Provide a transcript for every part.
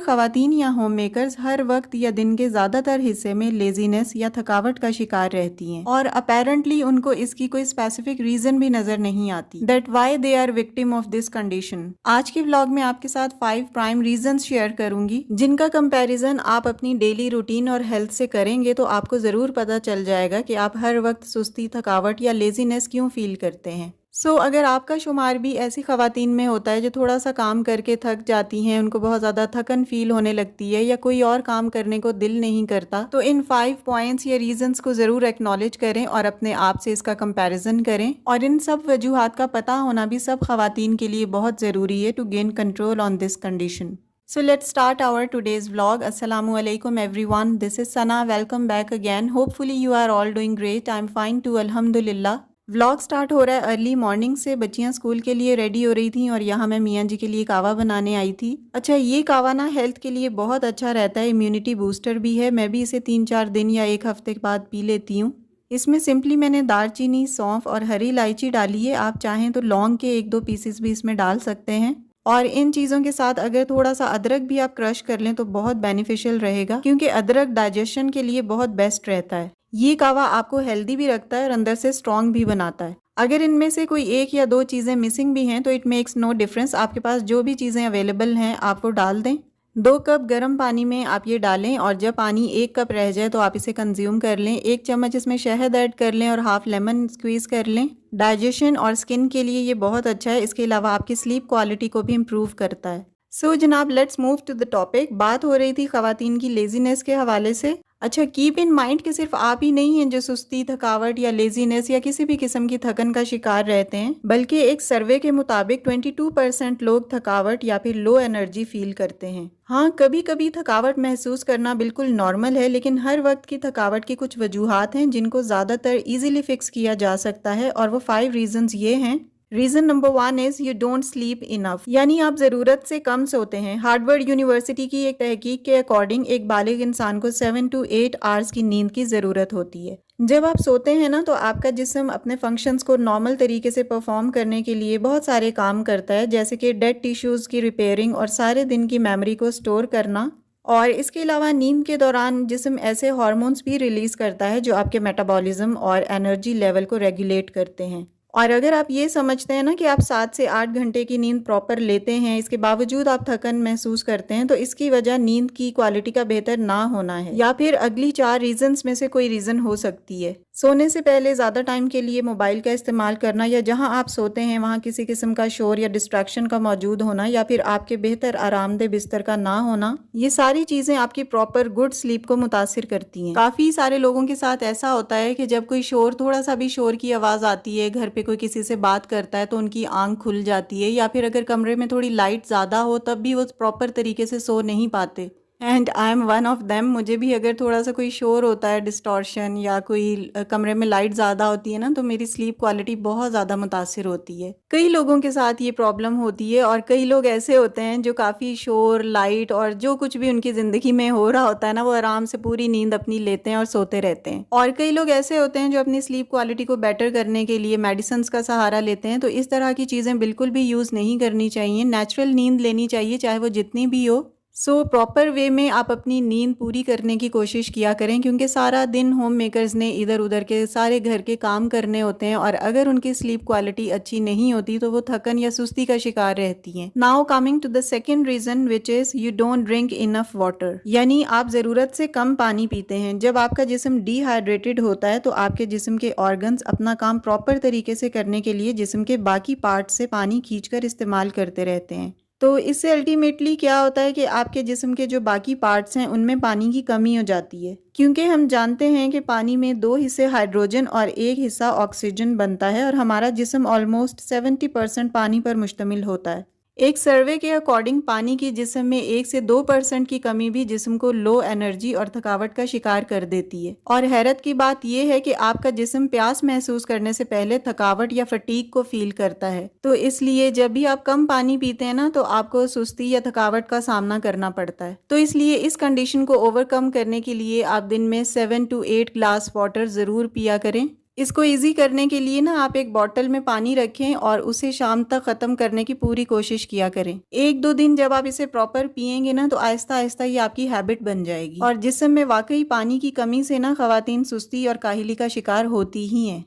खवातीन या home makers हर वक्त या दिन के ज्यादातर हिस्से में लेजीनेस या थकावट का शिकार रहती हैं और अपेरेंटली उनको इसकी कोई स्पेसिफिक रीजन भी नजर नहीं आती that why they are victim of this condition. आज के व्लॉग में आपके साथ 5 प्राइम रीजंस शेयर करूंगी जिनका कंपैरिजन आप अपनी डेली रूटीन और हेल्थ से करेंगे तो आपको जरूर पता चल जाएगा कि आप हर वक्त सुस्ती, थकावट या लेजीनेस क्यों फील करते हैं। अगर आपका शुमार भी ऐसी खवातीन में होता है जो थोड़ा सा काम करके थक जाती हैं, उनको बहुत ज़्यादा थकन फील होने लगती है या कोई और काम करने को दिल नहीं करता, तो इन 5 पॉइंट्स या रीजंस को ज़रूर एक्नॉलेज करें और अपने आप से इसका कंपैरिजन करें। और इन सब वजूहात का पता होना भी सब खवातीन के लिए बहुत ज़रूरी है to gain control on this condition. So let's start our today's vlog. Assalamu alaikum everyone. This is Sana. Welcome back again. Hopefully you are all doing great. I'm fine too. Alhamdulillah. Vlog start हो रहा है early morning से। बच्चियां school के लिए ready हो रही थी और यहाँ मैं मियाँ जी के लिए कावा बनाने आई थी। अच्छा, ये कावा ना हेल्थ के लिए बहुत अच्छा रहता है, इम्यूनिटी बूस्टर भी है। मैं भी इसे 3-4 दिन या 1 हफ्ते के बाद पी लेती हूँ। इसमें सिंपली मैंने दालचीनी, सौंफ और हरी इलायची डाली है। आप चाहें तो लौंग के 1-2 पीसेस भी इसमें डाल सकते हैं। और इन चीज़ों के साथ अगर थोड़ा सा अदरक भी आप क्रश कर लें तो बहुत बेनिफिशियल रहेगा, क्योंकि अदरक डाइजेशन के लिए बहुत बेस्ट रहता है। ये कावा आपको हेल्दी भी रखता है और अंदर से स्ट्रॉन्ग भी बनाता है। अगर इनमें से कोई 1 या 2 चीज़ें मिसिंग भी हैं तो इट मेक्स नो डिफरेंस। आपके पास जो भी चीज़ें अवेलेबल हैं आप वो डाल दें। 2 कप गर्म पानी में आप ये डालें और जब पानी 1 कप रह जाए तो आप इसे कंज्यूम कर लें। 1 चम्मच इसमें शहद ऐड कर लें और हाफ लेमन स्क्वीज़ कर लें। डाइजेशन और स्किन के लिए ये बहुत अच्छा है। इसके अलावा आपकी स्लीप क्वालिटी को भी इम्प्रूव करता है। जनाब, let's move to the topic. बात हो रही थी खवातीन की लेजीनेस के हवाले से। अच्छा, कीप इन माइंड कि सिर्फ आप ही नहीं हैं जो सुस्ती, थकावट या लेजीनेस या किसी भी किस्म की थकन का शिकार रहते हैं, बल्कि एक सर्वे के मुताबिक 22% लोग थकावट या फिर लो एनर्जी फील करते हैं। हाँ, कभी कभी थकावट महसूस करना बिल्कुल नॉर्मल है, लेकिन हर वक्त की थकावट की कुछ वजूहात हैं जिनको ज़्यादातर ईजिली फिक्स किया जा सकता है और वो 5 रीजंस ये हैं। Reason number 1 is you don't sleep enough, यानी आप जरूरत से कम सोते हैं। हार्वर्ड यूनिवर्सिटी की एक तहकीक के अकॉर्डिंग एक बालिग इंसान को 7 to 8 आवर्स की नींद की जरूरत होती है। जब आप सोते हैं ना तो आपका जिस्म अपने फंक्शंस को नॉर्मल तरीके से परफॉर्म करने के लिए बहुत सारे काम करता है, जैसे कि डेड टिश्यूज की रिपेयरिंग और सारे दिन की मेमोरी को स्टोर करना। और इसके अलावा नींद के दौरान जिस्म ऐसे हार्मोन्स भी रिलीज करता है जो आपके मेटाबॉलिज्म और एनर्जी लेवल को रेगुलेट करते हैं। और अगर आप ये समझते हैं ना कि आप 7 से 8 घंटे की नींद प्रॉपर लेते हैं, इसके बावजूद आप थकन महसूस करते हैं, तो इसकी वजह नींद की क्वालिटी का बेहतर ना होना है या फिर अगली 4 रीजंस में से कोई रीजन हो सकती है। सोने से पहले ज़्यादा टाइम के लिए मोबाइल का इस्तेमाल करना, या जहां आप सोते हैं वहां किसी किस्म का शोर या डिस्ट्रैक्शन का मौजूद होना, या फिर आपके बेहतर आरामदेह बिस्तर का ना होना, ये सारी चीज़ें आपकी प्रॉपर गुड स्लीप को मुतासिर करती हैं। काफ़ी सारे लोगों के साथ ऐसा होता है कि जब कोई शोर, थोड़ा सा भी शोर की आवाज़ आती है, घर पे कोई किसी से बात करता है तो उनकी आंख खुल जाती है, या फिर अगर कमरे में थोड़ी लाइट ज़्यादा हो तब भी वो प्रॉपर तरीके से सो नहीं पाते। And I am one of them. मुझे भी अगर थोड़ा सा कोई शोर होता है, डिस्टॉर्शन, या कोई कमरे में लाइट ज़्यादा होती है ना, तो मेरी स्लीप क्वालिटी बहुत ज़्यादा मुतासिर होती है। कई लोगों के साथ ये प्रॉब्लम होती है और कई लोग ऐसे होते हैं जो काफ़ी शोर, लाइट और जो कुछ भी उनकी ज़िंदगी में हो रहा होता है ना, वो आराम से पूरी नींद अपनी लेते हैं और सोते रहते हैं। और कई लोग ऐसे होते हैं जो अपनी स्लीप क्वालिटी को बेटर करने के लिए मेडिसिन का सहारा लेते हैं। तो इस तरह की चीज़ें बिल्कुल भी यूज़ नहीं करनी चाहिए। नेचुरल नींद लेनी चाहिए, चाहे वो जितनी भी हो। प्रॉपर वे में आप अपनी नींद पूरी करने की कोशिश किया करें, क्योंकि सारा दिन होम मेकर्स ने इधर उधर के सारे घर के काम करने होते हैं और अगर उनकी स्लीप क्वालिटी अच्छी नहीं होती तो वो थकन या सुस्ती का शिकार रहती हैं। Now coming to the second reason, which is you don't drink enough water, यानी आप जरूरत से कम पानी पीते हैं। जब आपका जिस्म डिहाइड्रेटेड होता है तो आपके जिस्म के ऑर्गन्स अपना काम प्रॉपर तरीके से करने के लिए जिस्म के बाकी पार्ट से पानी खींचकर इस्तेमाल करते रहते हैं। तो इससे अल्टीमेटली क्या होता है कि आपके जिस्म के जो बाकी पार्ट्स हैं उनमें पानी की कमी हो जाती है, क्योंकि हम जानते हैं कि पानी में 2 हिस्से हाइड्रोजन और 1 हिस्सा ऑक्सीजन बनता है और हमारा जिस्म ऑलमोस्ट 70% पानी पर मुश्तमिल होता है। एक सर्वे के अकॉर्डिंग पानी की जिस्म में 1 से 2% की कमी भी जिस्म को लो एनर्जी और थकावट का शिकार कर देती है। और हैरत की बात यह है कि आपका जिस्म प्यास महसूस करने से पहले थकावट या फटीग को फील करता है। तो इसलिए जब भी आप कम पानी पीते हैं ना तो आपको सुस्ती या थकावट का सामना करना पड़ता है। तो इसलिए इस कंडीशन को ओवरकम करने के लिए आप दिन में 7 to 8 ग्लास वाटर जरूर पिया करें। इसको ईज़ी करने के लिए ना आप एक बॉटल में पानी रखें और उसे शाम तक ख़त्म करने की पूरी कोशिश किया करें। 1-2 दिन जब आप इसे प्रॉपर पिएँगे ना तो आहिस्ता-आहिस्ता ये आपकी हैबिट बन जाएगी। और जिस्म में वाक़ई पानी की कमी से ना ख़वातीन सुस्ती और काहिली का शिकार होती ही हैं।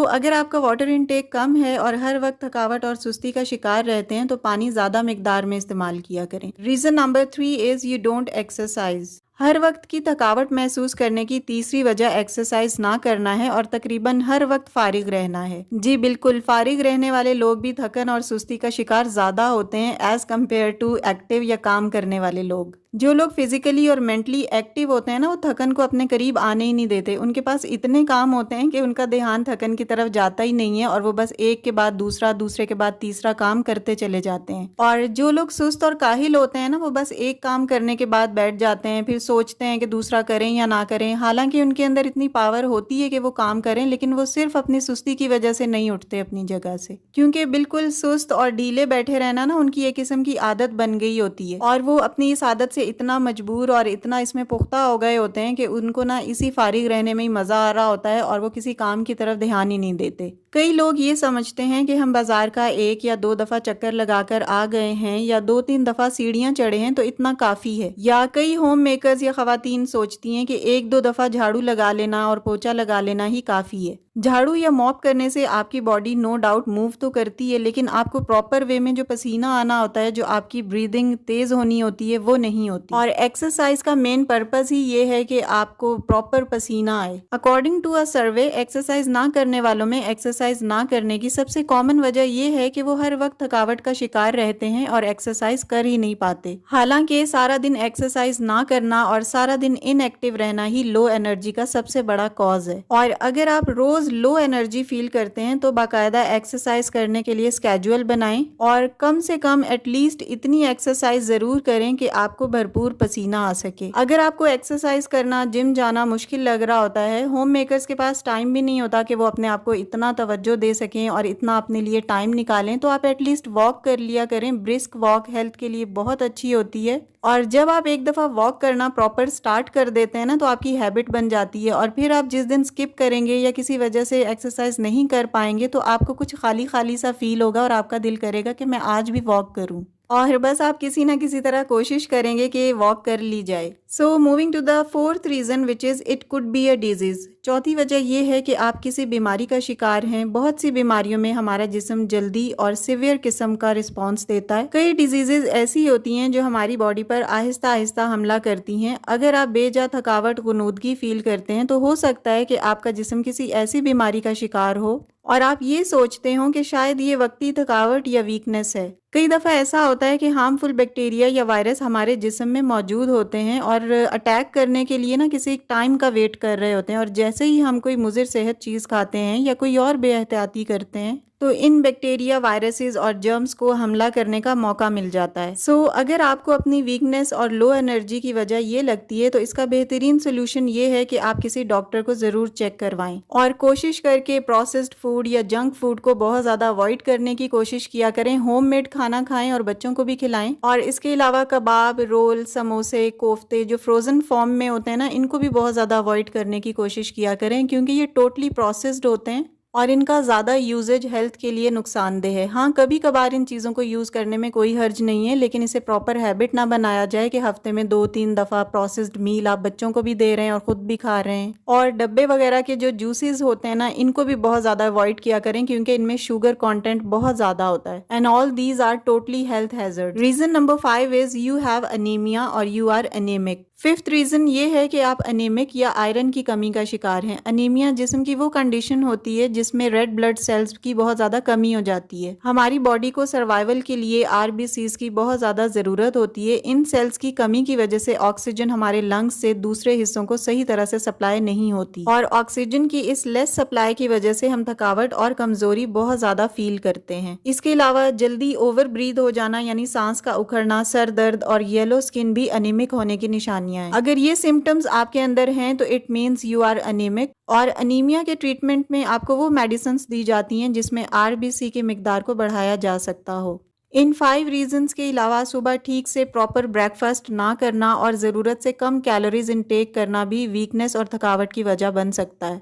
अगर आपका वाटर इनटेक कम है और हर वक्त थकावट और सुस्ती का शिकार रहते हैं तो पानी ज़्यादा मिकदार में इस्तेमाल किया करें। Reason number 3 is you don't exercise. हर वक्त की थकावट महसूस करने की तीसरी वजह एक्सरसाइज ना करना है और तकरीबन हर वक्त फारिग रहना है। जी बिल्कुल, फारिग रहने वाले लोग भी थकन और सुस्ती का शिकार ज्यादा होते हैं एज कम्पेयर टू एक्टिव या काम करने वाले लोग। जो लोग फिजिकली और मेंटली एक्टिव होते हैं ना वो थकन को अपने करीब आने ही नहीं देते। उनके पास इतने काम होते हैं कि उनका ध्यान थकन की तरफ जाता ही नहीं है और वो बस एक के बाद दूसरा, दूसरे के बाद तीसरा काम करते चले जाते हैं। और जो लोग सुस्त और काहिल होते हैं ना वो बस एक काम करने के बाद बैठ जाते हैं, फिर सोचते हैं कि दूसरा करें या ना करें। हालांकि उनके अंदर इतनी पावर होती है कि वो काम करें, लेकिन वो सिर्फ अपनी सुस्ती की वजह से नहीं उठते अपनी जगह से, क्योंकि बिल्कुल सुस्त और ढीले बैठे रहना ना उनकी एक किस्म की आदत बन गई होती है और वो अपनी इस आदत से इतना मजबूर और इतना इसमें पुख्ता हो गए होते हैं कि उनको ना इसी फारिग रहने में ही मजा आ रहा होता है और वो किसी काम की तरफ ध्यान ही नहीं देते। कई लोग ये समझते हैं कि हम बाजार का 1 या 2 दफा चक्कर लगाकर आ गए हैं या 2-3 दफा सीढ़ियां चढ़े हैं तो इतना काफी है। या कई होम मेकर्स या खवातीन सोचती हैं कि 1-2 दफा झाड़ू लगा लेना और पोछा लगा लेना ही काफी है। झाड़ू या मॉप करने से आपकी बॉडी नो डाउट मूव तो करती है, लेकिन आपको प्रॉपर वे में जो पसीना आना होता है, जो आपकी ब्रीदिंग तेज होनी होती है, वो नहीं होती। और एक्सरसाइज का मेन पर्पस ही ये है कि आपको प्रॉपर पसीना आए। According to a survey, exercise ना करने वालों में एक्सरसाइज ना करने की सबसे कॉमन वजह ये है कि वो हर वक्त थकावट का शिकार रहते हैं और एक्सरसाइज कर ही नहीं पाते। हालांकि सारा दिन एक्सरसाइज ना करना और सारा दिन इनएक्टिव रहना ही लो एनर्जी का सबसे बड़ा कॉज है। और अगर आप रोज लो एनर्जी फील करते हैं तो बाकायदा एक्सरसाइज करने के लिए स्केड्यूल बनाएं और कम से कम एटलीस्ट इतनी एक्सरसाइज जरूर करें कि आपको भरपूर पसीना आ सके। अगर आपको एक्सरसाइज करना, जिम जाना मुश्किल लग रहा होता है, होम मेकर्स के पास टाइम भी नहीं होता कि वो अपने आप को इतना तवज्जो दे सकें और इतना अपने लिए टाइम निकालें, तो आप एटलीस्ट वॉक कर लिया करें। ब्रिस्क वॉक हेल्थ के लिए बहुत अच्छी होती है और जब आप एक दफा वॉक करना प्रॉपर स्टार्ट कर देते हैं ना तो आपकी हैबिट बन जाती है और फिर आप जिस दिन स्किप करेंगे या किसी वजह से एक्सरसाइज नहीं कर पाएंगे तो आपको कुछ खाली खाली सा फील होगा और आपका दिल करेगा कि मैं आज भी वॉक करूं और बस आप किसी ना किसी तरह कोशिश करेंगे कि वॉक कर ली जाए। Moving to the fourth reason which is it could be a disease. चौथी वजह यह है कि आप किसी बीमारी का शिकार हैं। बहुत सी बीमारियों में हमारा जिस्म जल्दी और सिवियर किस्म का रिस्पॉन्स देता है। कई डिजीजेज ऐसी होती हैं जो हमारी बॉडी पर आहिस्ता आहिस्ता हमला करती हैं। अगर आप बेजा थकावट, गुनूदगी फील करते हैं तो हो सकता है कि आपका जिस्म किसी ऐसी बीमारी का शिकार हो और आप ये सोचते हो कि शायद ये वक्ती थकावट या वीकनेस है। कई दफा ऐसा होता है कि हार्मफुल बैक्टीरिया या वायरस हमारे जिस्म में मौजूद होते हैं और अटैक करने के लिए ना किसी टाइम का वेट कर रहे होते हैं और जैसे ही हम कोई मुज़िर सेहत चीज़ खाते हैं या कोई और बेएहतियाती करते हैं तो इन बैक्टीरिया, वायरसेस और जर्म्स को हमला करने का मौका मिल जाता है। अगर आपको अपनी वीकनेस और लो एनर्जी की वजह ये लगती है तो इसका बेहतरीन सोल्यूशन ये है कि आप किसी डॉक्टर को ज़रूर चेक करवाएं और कोशिश करके प्रोसेस्ड फूड या जंक फूड को बहुत ज़्यादा अवॉइड करने की कोशिश किया करें। होममेड खाना खाएं और बच्चों को भी खिलाएं। और इसके अलावा कबाब, रोल, समोसे, कोफ्ते जो फ्रोजन फॉर्म में होते हैं ना, इनको भी बहुत ज़्यादा अवॉइड करने की कोशिश किया करें क्योंकि ये टोटली प्रोसेस्ड होते हैं और इनका ज़्यादा यूजेज हेल्थ के लिए नुकसानदेह है। हाँ, कभी कभार इन चीज़ों को यूज़ करने में कोई हर्ज नहीं है, लेकिन इसे प्रॉपर हैबिट ना बनाया जाए कि हफ्ते में 2-3 दफ़ा प्रोसेस्ड मील आप बच्चों को भी दे रहे हैं और ख़ुद भी खा रहे हैं। और डब्बे वगैरह के जो जूसेस होते हैं ना, इनको भी बहुत ज़्यादा अवॉइड किया करें क्योंकि इनमें शुगर कॉन्टेंट बहुत ज़्यादा होता है and all these are totally health hazard. Reason number 5 is you have anaemia और you are anaemic. Fifth reason ये है कि आप अनेमिक या आयरन की कमी का शिकार हैं। अनीमिया जिस्म की वो कंडीशन होती है जिसमें रेड ब्लड सेल्स की बहुत ज़्यादा कमी हो जाती है। हमारी बॉडी को सर्वाइवल के लिए आरबीसीज की बहुत ज़्यादा ज़रूरत होती है। इन सेल्स की कमी की वजह से ऑक्सीजन हमारे लंग्स से दूसरे हिस्सों को सही तरह से सप्लाई नहीं होती और ऑक्सीजन की इस लेस सप्लाई की वजह से हम थकावट और कमजोरी बहुत ज़्यादा फील करते हैं। इसके अलावा जल्दी ओवर ब्रीद हो जाना यानी सांस का उखड़ना, सर दर्द और येलो स्किन भी अनीमिक होने की निशानी। अगर ये सिम्टम्स आपके अंदर हैं तो it means you are anaemic. और अनीमिया के ट्रीटमेंट में आपको वो मेडिसिन्स दी जाती हैं जिसमें आरबीसी की मिकदार को बढ़ाया जा सकता हो। इन 5 रीजंस के अलावा सुबह ठीक से प्रॉपर ब्रेकफास्ट ना करना और ज़रूरत से कम कैलोरीज इनटेक करना भी वीकनेस और थकावट की वजह बन सकता है।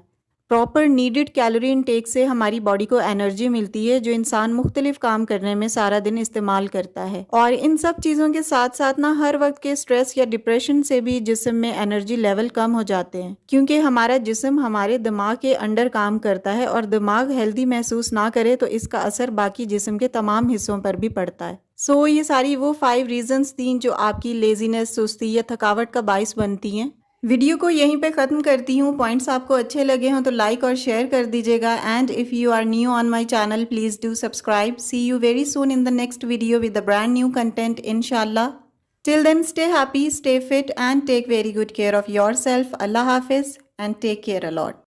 प्रॉपर नीडेड कैलोरी इनटेक से हमारी बॉडी को एनर्जी मिलती है जो इंसान मुख्तलिफ काम करने में सारा दिन इस्तेमाल करता है। और इन सब चीज़ों के साथ साथ ना हर वक्त के स्ट्रेस या डिप्रेशन से भी जिस्म में एनर्जी लेवल कम हो जाते हैं, क्योंकि हमारा जिस्म हमारे दिमाग के अंडर काम करता है और दिमाग हेल्दी महसूस ना करे तो इसका असर बाकी जिस्म के तमाम हिस्सों पर भी पड़ता है। सो ये सारी वो 5 रीजंस थी जो आपकी लेजीनेस, सुस्ती या थकावट का बाइस बनती हैं। वीडियो को यहीं पे ख़त्म करती हूँ। पॉइंट्स आपको अच्छे लगे हों तो लाइक और शेयर कर दीजिएगा। And if you are new on my channel please do subscribe. See you very soon in the next video with the brand new content इंशाल्लाह। Till then stay happy, stay fit and take very good care of your self. अल्लाह हाफिज़ and take care allot.